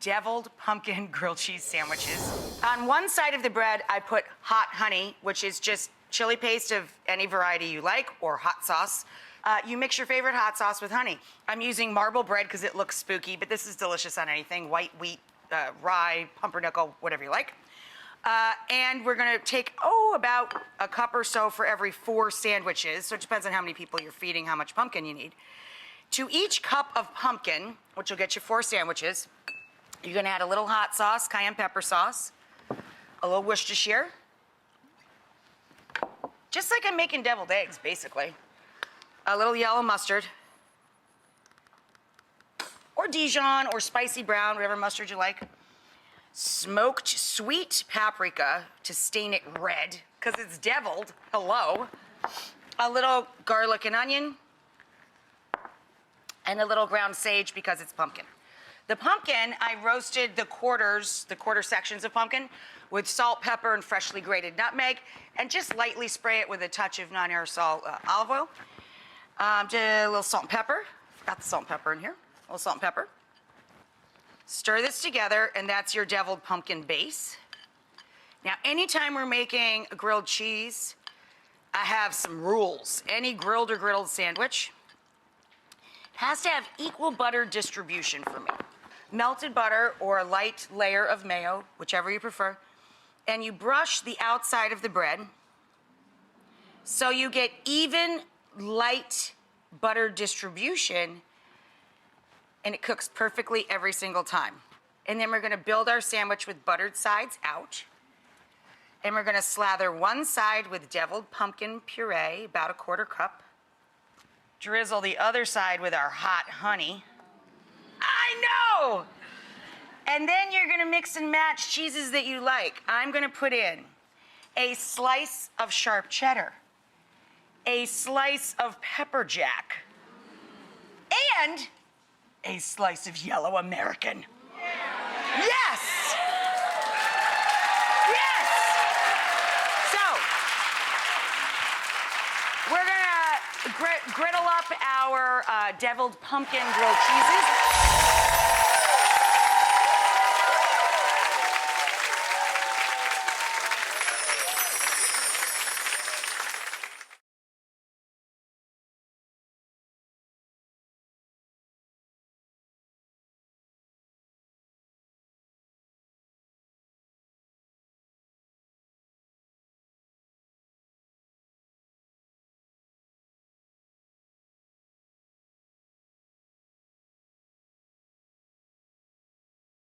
deviled pumpkin grilled cheese sandwiches. On one side of the bread, I put hot honey, which is just chili paste of any variety you like, or hot sauce. You mix your favorite hot sauce with honey. I'm using marble bread because it looks spooky, but this is delicious on anything. White wheat, rye, pumpernickel, whatever you like. And we're gonna take, about a cup or so for every 4 sandwiches. So it depends on how many people you're feeding, how much pumpkin you need. To each cup of pumpkin, which will get you 4 sandwiches, you're gonna add a little hot sauce, cayenne pepper sauce, a little Worcestershire, just like I'm making deviled eggs, basically. A little yellow mustard, or Dijon, or spicy brown, whatever mustard you like. Smoked sweet paprika to stain it red, because it's deviled, hello. A little garlic and onion, and a little ground sage because it's pumpkin. The pumpkin, I roasted the quarter sections of pumpkin with salt, pepper, and freshly grated nutmeg, and just lightly spray it with a touch of non-aerosol olive oil. Did a little salt and pepper. Forgot the salt and pepper in here. A little salt and pepper. Stir this together, and that's your deviled pumpkin base. Now, anytime we're making a grilled cheese, I have some rules. Any grilled or griddled sandwich has to have equal butter distribution for me. Melted butter or a light layer of mayo, whichever you prefer, and you brush the outside of the bread so you get even light butter distribution, and it cooks perfectly every single time. And then we're gonna build our sandwich with buttered sides out, and we're gonna slather one side with deviled pumpkin puree, about a 1/4 cup. Drizzle the other side with our hot honey. I know! And then you're gonna mix and match cheeses that you like. I'm gonna put in a slice of sharp cheddar, a slice of pepper jack, and a slice of yellow American. Yes! Yes! So, we're gonna griddle up our deviled pumpkin grilled cheeses.